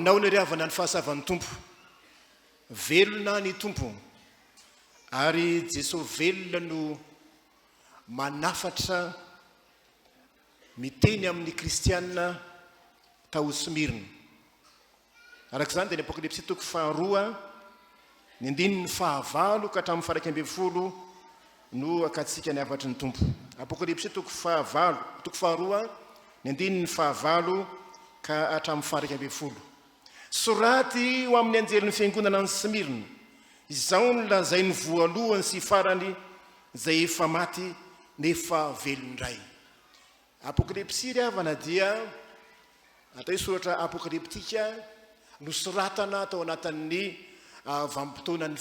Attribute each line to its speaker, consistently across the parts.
Speaker 1: aminao ny riavana ny fahasavan'ny tompo velona ny tompo ary Jesosy velona no manafatra miteny amin'ny kristianina tao Smyrna. Arak'izany dia ny Apokalypsy 2 ny 9 ka hatramin'ny 11 no akatsika ny hafatry ny tompo. Apokalypsy 2 ny 9 ka hatramin'ny 11. Soraty ho amin'ny anjelin'ny fiangonana ny Smyrna. Izao ny lazain'ny voalohany sy farany izay efa maty nefa velondray. Apokalypsy riavana dia atao soratra apokalyptika nosoratana tao anatin'ny vanim-potoanan'ny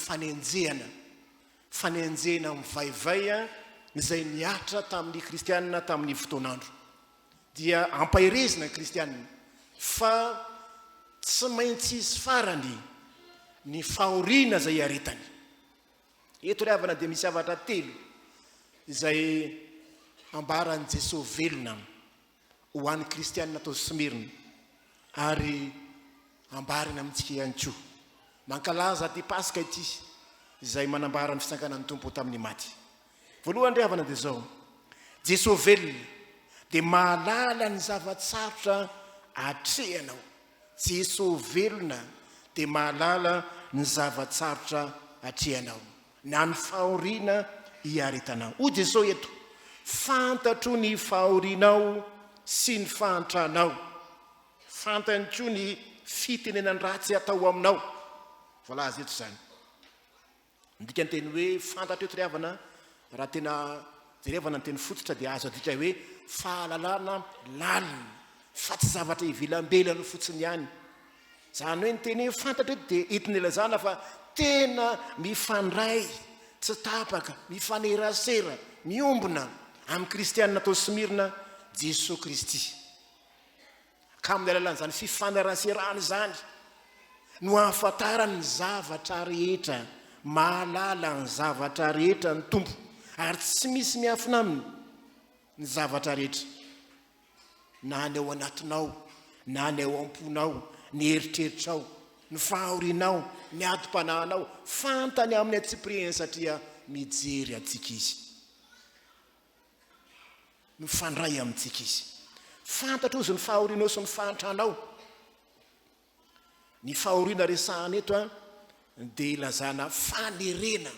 Speaker 1: fanenjehana mivaivay izay niatra tamin'ny kristianina tamin'ny fotoanandro. Dia ampahirezina kristianina fa tsy maintsy isy farany ny fahoriana izay aretany. Eto riavana dia misy havatra telo izay ambaran'i Jesosy velona ho an'ny kristianina tao Smyrna ary ambarina amintsika ihany koa. Mankalaza ty PASKA ity izay manambara ny fisanganan'ny tompo tamin'ny maty. Voalohany riavana dia zao: Jesosy velona dia mahalala ny zavatsarotra atrehanao. Jesosy velona dia mahalala ny zavatsarotra atrehanao na ny fahoriana hiaretanao. O Jesosy eto, fantatro ny fahorianao sy ny fahantrahanao, fantatro ny fitenenan-dratsy atao aminao. Voalaza eto zany. Ndika ny teny hoe fantatro eto riavana, raha tena jerevana ny teny fototra dia azo adika hoe fahalalana lalina fa tsy zavatra ivelambelana fotsiny ihany. Zany hoe ny teny hoe fantatro eto dia entina ilazana fa tena mifandray, tsy tapaka, mifanerasera, miombona amin'ny kristianina tao Smyrna Jesosy Kristy. Ka amin'ny alalan'izany fifaneraserana zany no ahafantarany ny zavatra rehetra, mahalala ny zavatra rehetra ny tompo ary tsy misy miafina aminy ny zavatra rehetra, na ny ao anatinao, na ny ao am-ponao, ny eritreritrao, ny fahorianao, ny atom-panahinao, fantany amin'ny atsipirihany satria mijery antsika izy, mifandray amintsika izy. Fantatra ozy ny fahorianao sy ny fahantranao. Ny fahoriana resahana eto dia ilazana fanerena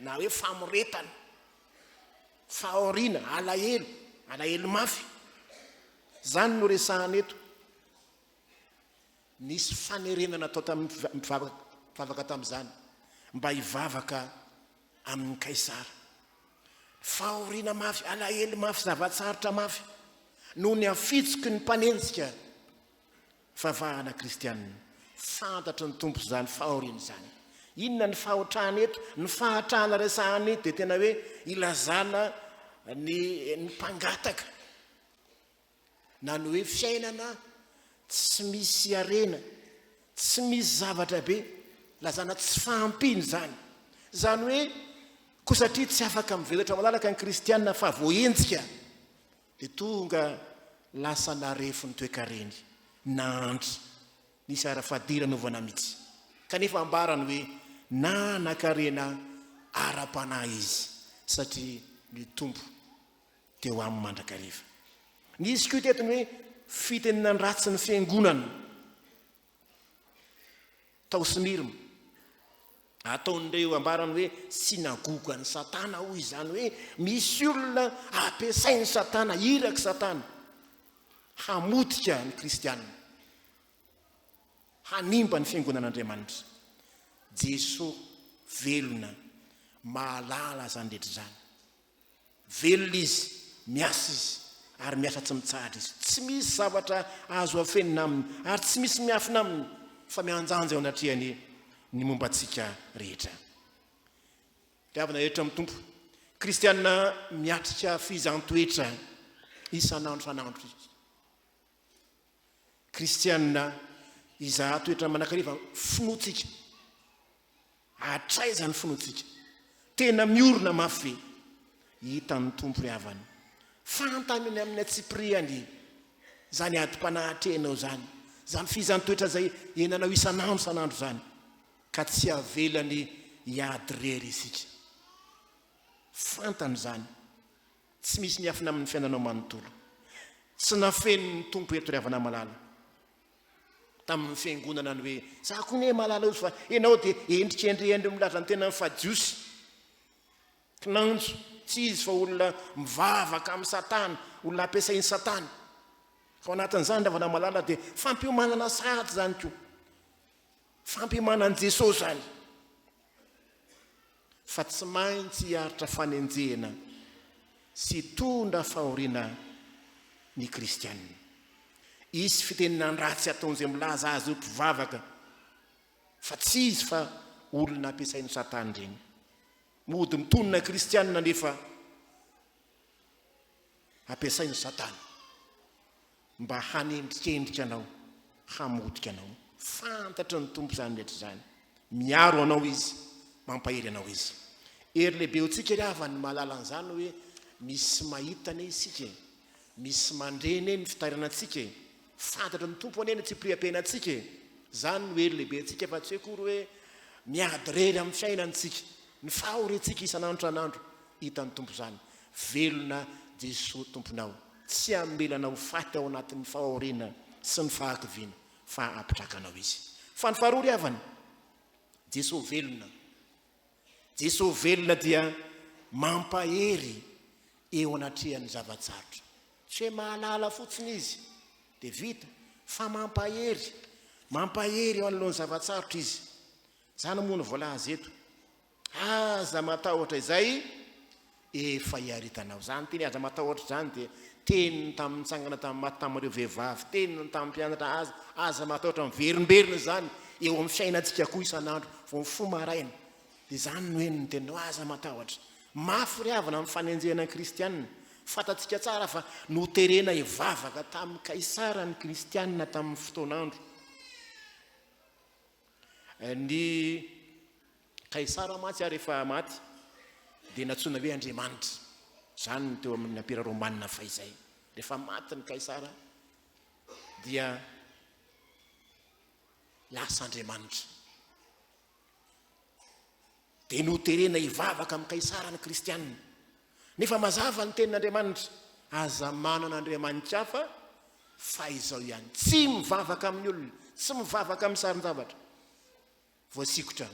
Speaker 1: na hoe famoretana, fahoriana, alahelo mafy. Zany no resahana eto. Nisy fanerenana atao tamin'ny mivavaka tamin'izany mba hivavaka amin'ny kaisara. Fahoriana mafy, alahelo mafy, zavatsarotra mafy no ny afitsiky ny mpanenjika vavahana kristianina. Fantatry ny tompo zany fahoriana zany. Inona ny fahotrahana eto? Ny fahatrahana resahana eto dia tena hoe ilazana ny mpangataka na ny hoe fiainana tsy misy arena, tsy misy zavatra be, lazana tsy fahampiny zany. Zany hoe koa satria tsy afaka mivelatra malalaka ny kristianina fa voenjika dia tonga lasa narefo ny toe-kareny na andry nisy ara-fadira novana mihitsy. Kanefa ambarany hoe nanan-karena ara-panahy izy satria ny tompo teo amin'ny mandrakariva. Nisy koa tetiny hoe fitenenan-dratsy ny fiangonana tao Smyrna, ataon'ireo ambarany hoe synagogan'i Satana hoy. Izany hoe misy olona ampiasain'ny Satana, iraky Satana hamotika ny kristianina, hanimba ny fiangonan'Andriamanitra. Jesosy velona mahalala zany rehetra zany. Velona izy, miasa izy ary miasa tsy mitsahatra izy. Tsy misy zavatra azo afenina aminy ary tsy misy miafina aminy fa mianjanja ao anatrehany ny momba antsika rehetra. Riavana rehetra amin'ny tompo, kristianina miatrika fizan-toetra isan'andro san'andro. Kristianina iza-toetra manan-karena finoatsika, atraizany ny finoatsika, tena miorina mafy hitan'ny tompo riavana. Fantany amin'ny atsipirihany zany atom-panahitrenao zany, zany fizany toetra zay enanao isanandro zany ka tsy avelany iadrery isika fantany zany tsy misy niafina amin'ny fiainanao manontolo tsy nafen'ny tompo eto ry havana malala tamin'ny fiangonana ny hoe za koa ne malala ozy fa enao dia endrikendriendry milaza ny tena fadiosy kinanjo tsy izy fa olona mivavaka amin'ny satana olona ampiasain'ny satana fa anatin'izany ravana malala dia fampiomanana sady zany koa fampiomanan'i Jesosy zany fa tsy maintsy hiaritra fanenjehana sy tondra fahoriana ny kristianina izy fitenenan-dratsy ataon'izay milaza azy io mpivavaka fa tsy izy fa olona ampiasain'ny satana reny mody mitonona kristianina nefa ampiasain'ny satana mba hanendrikendrika anao hamodika anao fantatra ny tompo zany rehetra zany miaro anao izy mampahery anao izy ery lehibe hotsika ry havany malalan'izany hoe misy mahitana isika misy mandreny ny fitaranantsika fantatra ny tompo aneny tsy priam-piainantsika zany no ery lehibe atsika fa tsy hoe kory hoe miady rery amin'ny fiainantsika ny fahorentsika isanandro tranandro hitan'ny tompo zany velona Jesosy tomponao tsy amelanao faty ao anatin'ny fahoriana sy ny fahakiviana fa apitrakanao izy fa ny faharoa ry havany Jesosy velona dia mampahery eo anatrehan'ny zavatsarotra tsy hoe mahalala fotsiny izy dia vita fa mampahery eo anoloan'ny zavatsarotra izy zany moa ny voalaza eto aza matahotra izay efa hiaritanao zany teny aza matahotra zany dia teniny tamin'ny tsangana tamin'ny maty tamin'ireo vehivavy teniny tamin'ny mpianatra aza matahotra miverimberina zany eo amin'ny fiainantsika koa isanandro vao mifomaraina dia zany no eniny tenao aza matahotra mafy ry havana amin'ny fanenjehana kristianina fatatsika tsara fa noterena hivavaka tamin'ny kaisara ny kristianina tamin'ny fotoanandro ny kaisara matsy ary rehefa maty dia natsoina hoe Andriamanitra zany no teo amin'ny ampira romanina fa izay rehefa maty ny kaisara dia lasa Andriamanitra dia noterena hivavaka amin'ny kaisara ny kristianina nefa mazava ny tenin'Andriamanitra aza manana Andriamanitra hafa fa izao ihany tsy mivavaka amin'ny olona tsy mivavaka amin'ny sarin-javatra voasikotra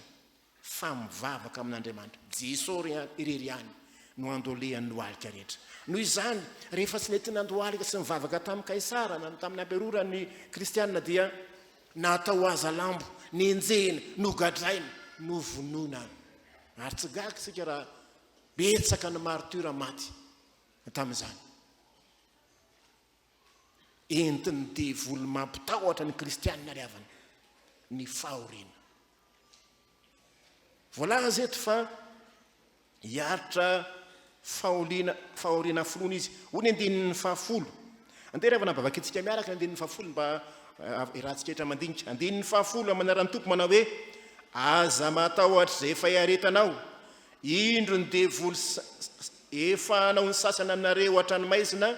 Speaker 1: fa mivavaka amin'Andriamanitra Jesosy irery ihany no andolehan'ny noalika rehetra noho izany rehefa tsy nety nandoalika sy mivavaka tamin'ny kaisara na tamin'ny ampiarorany kristianina dia natao aza lambo nenjehina nogadraina novonona ary tsy gaga sika raha betsaka ny martyra maty tamin'izany entiny devoly mampitahotra ny kristianina ry havana ny fahoriana voalaza eto fa hiaritra fahoriana folona izy hoy ny 10 ande ry havana bavakintsika miaraka ny 10 mba irahantsika etra mandinika 10 manaran'ny tompo manao hoe aza matahotra izay efa hiaretanao indro ny devoly efa anao ny sasana aminareo an-tranomaizina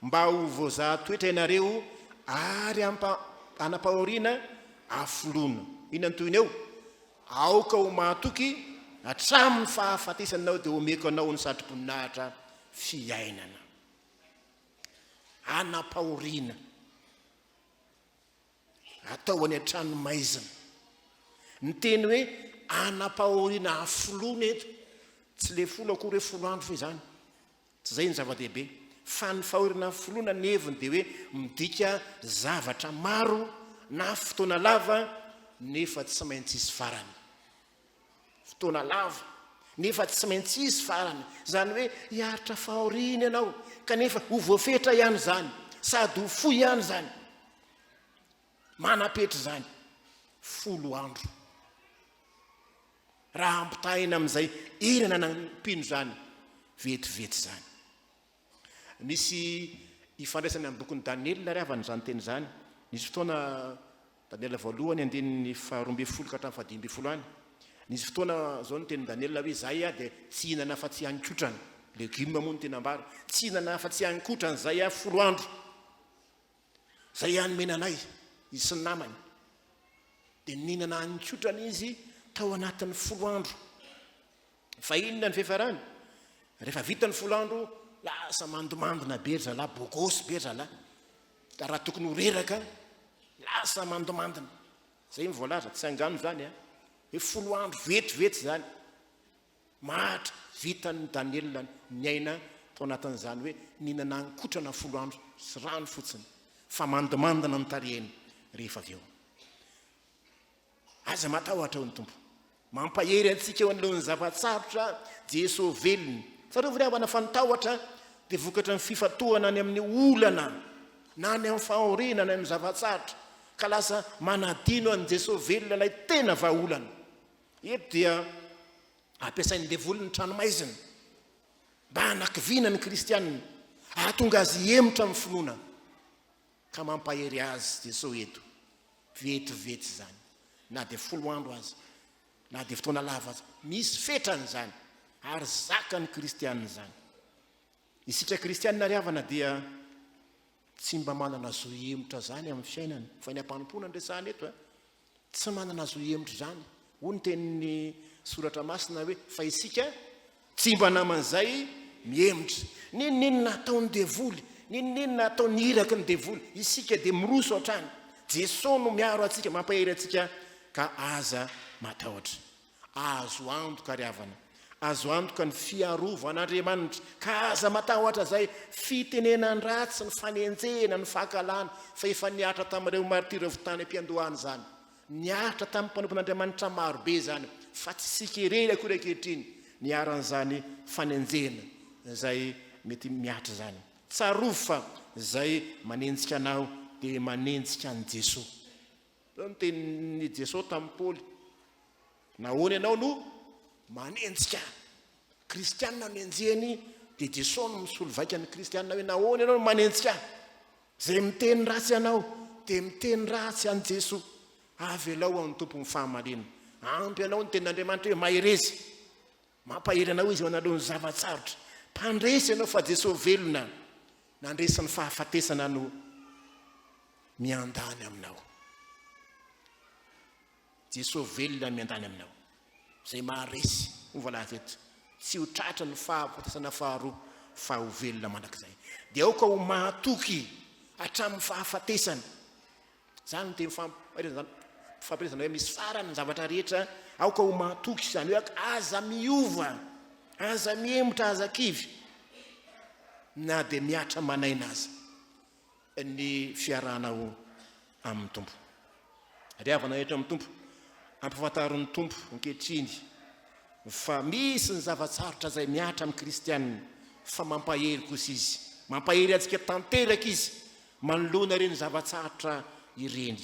Speaker 1: mba ho voazahatoetra ianareo ary anam-pahoriana afoloana inany toyny eo aoka ho mahatoky hatramin'ny fahafatesananao dia omeko anao ny satro-boninahitra fiainana anam-pahoriana atao any an-tranomaizina ny teny hoe anam-pahoriana afoloana eto tsy le folo akory hoe folo andro fa izany tsy zay ny zava-dehibe fa ny fahoriana afoloana ny heviny dia hoe midika zavatra maro na fotoana lava nefa tsy maintsy isy farany fotoana lava nefa tsy maintsy isy farany zany hoe hiaritra fahoriana ianao kanefa ho voafetra ihany zany sady ho foy ihany zany manapetry zany folo andro raha ampitahina amin'izay irana nampino zany vetivety zany nisy ifandraisany amin'ny bokin'ny Daniela ry havana zany teny zany nisy fotoana Daniela voalohany 12 ka hatramin'ny 15 any nisy fotoana zao ny teny Daniela hoe zay dia tsy hinana fa tsy hanikotrana legioma moa ny tena ambara tsy hinana fa tsy hanikotrana zay 10 andro zay ihany menanay izy sy ny namany dia ninana anikotrana izy tao anatin'ny 10 andro fa inona ny fifarany rehefa vitany 10 andro lasa mandomandona be ry zalahy bogosy be ry zalahy da raha tokony ho reraka lasa mandomandona zay mivoalaza tsy angano zany hoe 10 andro vetivety zany mahatra vitany Daniela miaina tao anatin'izany hoe ninana anikotrana 10 andro sy rano fotsiny fa mandomandona ny tarehiny rehefa avy eo aza matahotra eo ny tompo mampahery antsika eo an'ilony zavatsarotra Jesosy velony satria voriavana fantahotra dia vokatra ny fifatohana any amin'ny olana na any amin'ny fahoriana na amin'ny zavatsarotra ka lasa manadino an' Jesosy velona ilay tena vahaolana eto dia ampiasain'ny devolony 𝗏ranomaizina mba hanakiviana ny kristianina ahatonga azy emotra amin'ny finoana ka mampahery azy Jesosy eto vetivety zany na dia 10 andro azy na dia fotoana lava azy misy fetrany zany ary zaka ny kristianina zany isika kristianina riavana dia tsy mba manana zo emotra zany amin'ny fiainana fa ny ampanompoana ndresahana eto tsy manana zo emotra zany hoy ny tenin'ny soratra masina hoe fa isika tsy mba naman'izay miemotra ninona ataon'ny devoly ninona ataon'ny iraky ny devoly isika dia miroso hatrany Jesosy no miaro atsika mampahery atsika ka aza matahotra azo antoka riavana azo antoka ny fiarovan'Andriamanitra ka aza matahotra zay fitenenan-dratsy ny fanenjena ny fahakalana fa efa niatra tamin'ireo martira votany am-piandohany zany niatra tamin'ny mpanompon'Andriamanitra marobe zany fa tsy sikerery akory ankehitriny niaran'izany fanenjena zay mety miatra zany tsarovo fa zay manenjika anao dia manenjika an' Jesosy zao ny tenin'ny Jesosy tamin'ny Paoly nahoana ianao no manenjika kristianina no enjehany dia Jesosy no misolo vaika ny kristianina hoe nahoana ianao no manenjika zay miteny ratsy ianao dia miteny ratsy an' Jesosy avy elao amin'ny tompo ny fahamalina ampy ianao ny tenin'Andriamanitra hoe maherezy mampahery anao izy analohany zavatsarotra mpandresy ianao fa Jesosy velona nandresy ny fahafatesana no miandany aminao Jesosy velona miandany aminao zay maharesy voalaza eto tsy ho tratra ny fahafatesana faharoa fa ho velona mandrakizay dia aoka ho mahatoky hatramin'ny fahafatesana zany no teny fampiresana hoe misy farany ny zavatra rehetra aoka ho mahatoky zany hoe aza miova aza miemotra aza kivy na dia miatra manaina azy ny fiarahanao amin'ny tompo riavana etra amin'ny tompo ampafantaron'ny tompo ankehitriny fa misy ny zavatsarotra zay miatra amin'ny kristianina fa mampahery kosa izy mampahery antsika tanteraka izy manoloana ireny zavatsarotra ireny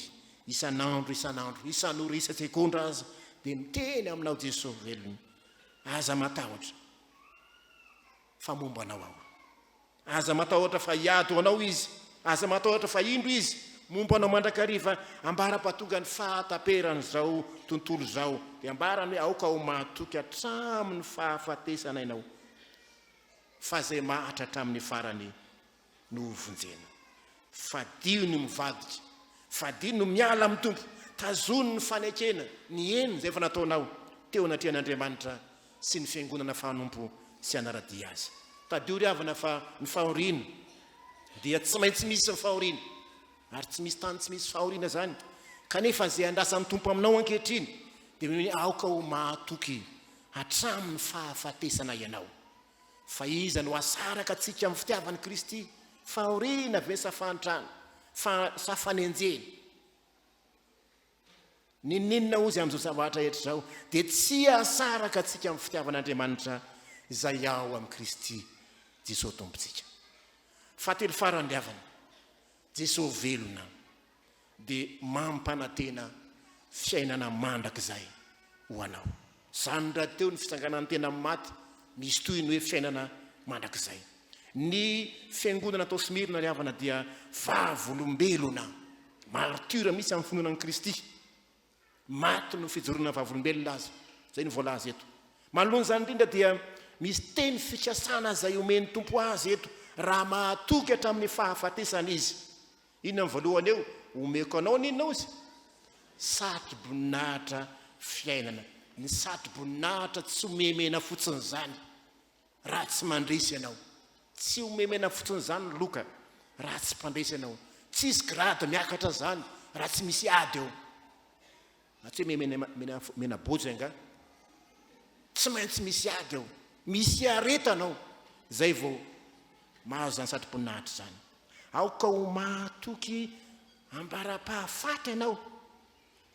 Speaker 1: isan'andro isan'ora isan-tsekondra aza dia miteny aminao Jesosy velony aza matahotra fa momba anao ao aza matahotra fa hiado anao izy aza matahotra fa indro izy momba anao mandrakariva ambara-patonga ny fahataperany zao tontolo zao dia ambarany hoe aoka ho mahatoky hatramin'ny fahafatesana ianao fa zay mahatra hatramin'ny farany no vonjena fadio ny mivadika fadio no miala amin'ny tompo tazony ny fanekena ny eniny zay efa nataonao teo anatrian'Andriamanitra sy ny fiangonana fahanompo sy anaradia azy tadio riavana fa ny fahoriana dia tsy maintsy misy ny fahoriana ary tsy misy tany tsy misy fahoriana zany kanefa zay andrasan'ny tompo aminao ankehitriny dia aoka ho mahatoky hatramin'ny fahafatesana ianao fa iza no asaraka atsika amin'ny fitiavan'i Kristy fahoriana ve safantrana safanenjeny ninina ozy amin'izao zavatra etra zao dia tsy asaraka atsika amin'ny fitiavan'Andriamanitra izay ao amin'ny Kristy Jesosy tompontsika fatelo farany riavana Jesosy velona dia mampanantena fiainana mandrakizay ho anao zany raha teo ny fisanganan'ny tena maty misy toy ny hoe fiainana mandrakizay ny fiangonana atao Smyrna riavana dia vavolombelona martyra misy amin'ny finoanan'i Kristy maty no fijoroana vavolombelona azy zay ny voalaza eto manoloana zany indrindra dia misy teny fikasana zay omeny tompo azy eto raha mahatoky hatramin'ny fahafatesana izy inona ny voalohany eo omeko anao ninona izy satro-boninahitra fiainana. Ny satro-boninahitra tsy omemena fotsiny zany raha tsy mandresy ianao, tsy omemena fotsiny zany loka raha tsy mpandresy ianao, tsisy grade miakatra zany raha tsy misy ady eo. Tsy hoe mena bojo anga, tsy maintsy misy ady eo, misy aretanao, zay vao mahazo zany satro-boninahitra zany. Aoka ho mahatoky ambara-pahafata ianao,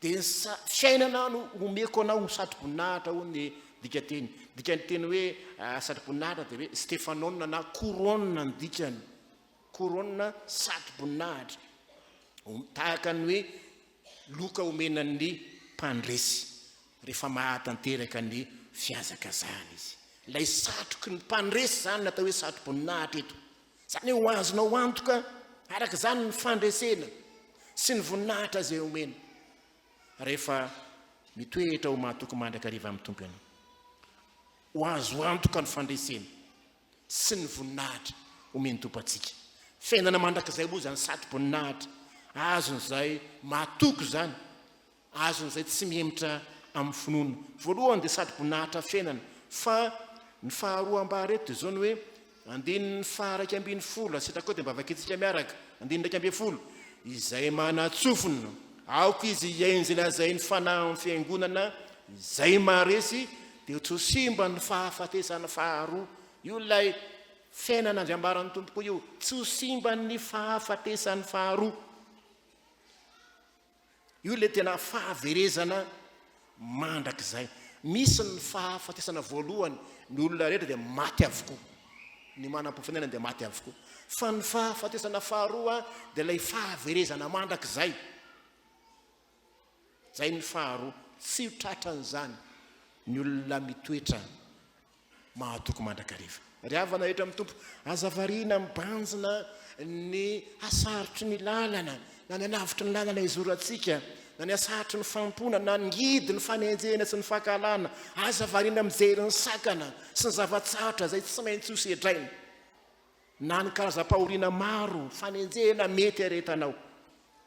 Speaker 1: dia fiainana no omeko anao satro-boninahitra ho ny dikateny. Dikateny hoe satro-boninahitra dia hoe stefanona na couronne ny dikany, couronne satro-boninahitra, tahaka ny hoe loka omenan'ny mpandresy rehefa mahatanteraka ny fiazakazahana izy. Ilay satroky ny mpandresy zany natao hoe satro-boninahitra eto, zany hoe ho azonao antoka araka zany ny fandresena sy ny voninahitra zay omena rehefa mitoetra ho mahatoky mandrakariva amin'ny tompo ianao. Ho azo antoka ny fandresena sy ny voninahitra omeny tompo atsika. Fiainana mandrakizay moa zany satro-boninahitra, azon'izay mahatoky zany, azon'izay tsy mihemitra amin'ny finoana. Voalohany dia satro-boninahitra fiainana, fa ny faharoa ambareto zao ny hoe Andinin-Tsoratra sitrakoa dia mba vakitsika miaraka. Andinin-tsoratra izay manan-tsofina, aoka izy hiainzy lazain'ny fanahy amin'ny fiangonana izay maharesy dia 𝗧𝗪𝗏 ny fahafatesana faharoa. Io lay fiainana andriambaran'ny tompoko io, 𝗧𝗪𝗏 ny fahafatesany faharoa. Io le tena fahaverezana mandrakizay. Misy ny fahafatesana voalohany, ny olona rehetra dia maty avokoa, ny manam-pofenana dia maty avokoa. Fa ny fahafatesana faharoa dia ilay fahaverezana mandrakizay. Zay ny faharoa, tsy tratran'izany ny olona mitoetra mahatoky mandrakariva. Riavana etra amin'ny tompo, azavariana mibanjina ny asarotry ny lalana, na ny anavotry ny lalana izorantsika, na ny asarotry ny fampona, na ngidy ny fanenjena sy ny fahakalana, azavariana mijery ny sakana sy ny zavatsarotra zay tsy maintsy ho sedraina, na ny karazam-pahoriana maro fanenjena mety aretanao,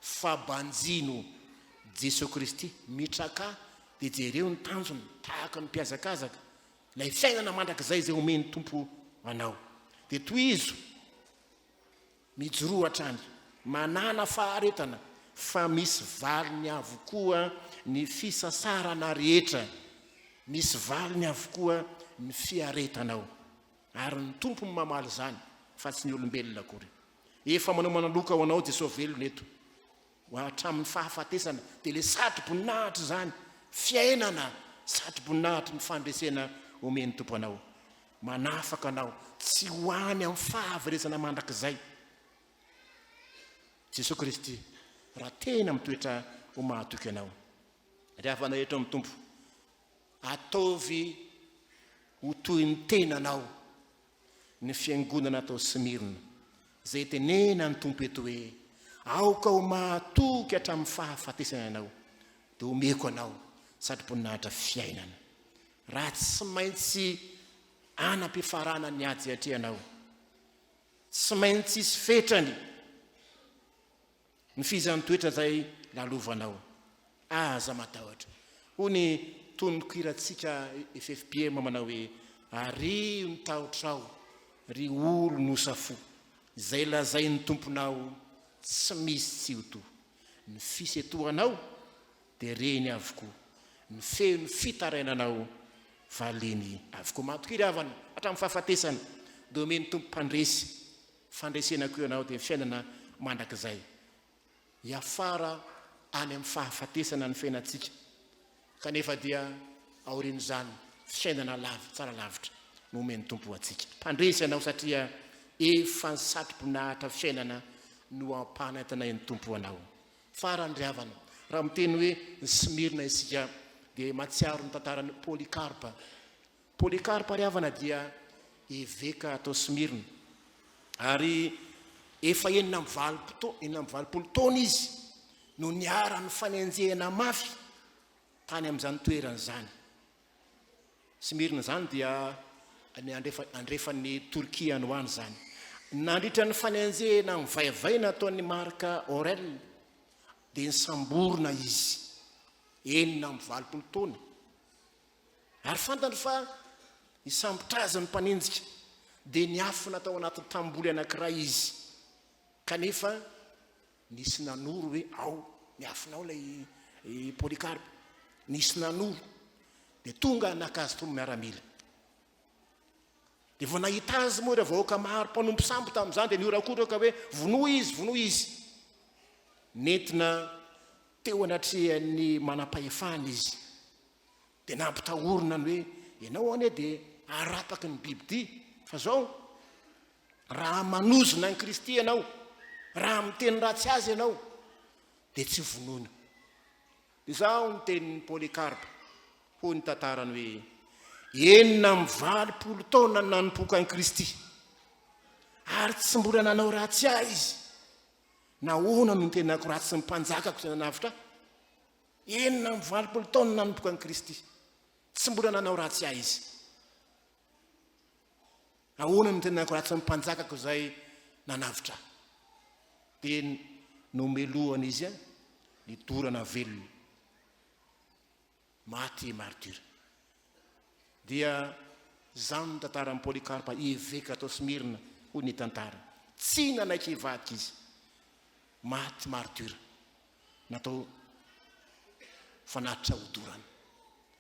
Speaker 1: fa banjino Jesosy Kristy mitraka dia jereo ny tanjony tahaka ny mpiazakazaka, lay fiainana mandrakizay zay omeny tompo anao. Dia toy izo mijoroa hatrany, manana faharetana, fa misy valiny avokoa ny fisasarana rehetra, misy valiny avokoa ny fiaretanao, ary ny tompo mamaly zany fa tsy ny olombelona akory. Efa manao manaloka ho anao Jesosy velona eto hatramin'ny fahafatesana, dia le satro-boninahitra zany, fiainana satro-boninahitra ny fandresena omeny tompo anao, manafaka anao tsy hoany amin'ny fahaverezana mandrakizay. Jesosy Kristy raha tena mitoetra ho mahatoky anao, riavana eto amin'ny tompo, ataovy ho toy ny tenanao ny fiangonana atao Smyrna, zay tenena ny tompo eto hoe aoka ho mahatoky hatramin'ny fahafatesana anao, dia omeko anao satro-boninahitra fiainana. Raha tsy maintsy anam-pifarana ny ady atrehanao, tsy maintsy isy fetrany ny fizan'ny toetra zay lalovanao. Aza matahotra hony tonokiratsika FFPM manao hoe ary ny tahotrao ry olo nosafo, zay lazain'ny tomponao tsy misy tsy hoto. Ny fisetohanao dia reny avokoa, ny feno fitarainanao valeny avokoa. Matokiry avana hatramin'ny fahafatesana dia omeny tompo mpandresy fandresena koa ianao, dia fiainana mandrakizay hiafara any amin'ny fahafatesana ny fiainantsika, kanefa dia aorian'izany fiainana tsara lavitra no omeny tompo atsika. Mpandresy ianao satria efa ny satro-boninahitra fiainana no ampanatana ny tompo anao. Farany ry havana, raha miteny hoe ny Smyrna isika dia matsiaro ny tantarany Polycarpe. Polycarpe ry havana dia eveka atao Smyrna, ary efa 90 taona izy no niara-ny fanenjehana mafy tany amin'izany toerana zany. Smyrna zany dia andrefan'ny Torkia no any zany. Nandritra ny fanenjehana mivaivaina ataon'ny marka Aurèle, dia nisamborona izy 920 taona. Ary fantany fa isambotraza ny mpanenjika dia niafina tao anatin'ny tamboly anankiray izy, kanefa nisy nanoro hoe ao niafinao ilay Polikarpa, nisy nanoro dia tonga nakazy tombo miaramila. Dia vao nahita azy moa ireo vahoaka maro mpanompo sambo tamin'izany dia niorakoraka hoe vonoa izy. Nentina teo anatrehan'ny manam-pahefana izy dia nampitahorina ny hoe ianao ane dia arapaky ny bibidia, fa zao raha manozona ny Kristy ianao, raha miteny ratsy azy ianao dia tsy vonoina. Izao ny tenin'ny Polikarpa ho ny tantarany hoe 920 taona nanompoka an'i Kristy ary tsy mbola nanao ratsy ahy izy. Nahoana no tenako ratsy ny mpanjakako sy nanavitra? 920 taona nanompoka an'i Kristy, tsy mbola nanao ratsy ahy izy. Ahoana no tenako ratsy ny mpanjakako izay nanavitra? Dia nomelohana izy nidorana velona, maty martyra. Dia zany ny tantaran'ny Polikarpa évêque atao Smyrna ho ny tantara. Tsy nanaiky hivadika izy, maty martyra, natao fanatitra hodorana.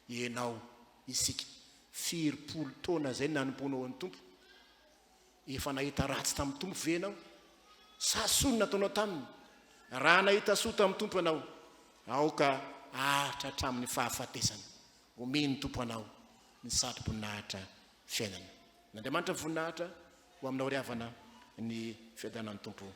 Speaker 1: Ianao isika 40 taona zay nanomponao an'ny Tompo, efa nahita ratsy tamin'ny Tompo ve ianao? Sa soa nataonao taminy? Raha nahita soa tamin'ny Tompo ianao, aoka hatramin'ny fahafatesana. Omeny Tompo anao ny satro-boninahitra fiainana. N'Andriamanitra voninahitra ho aminao ry havana ny fiadanan'ny Tompo.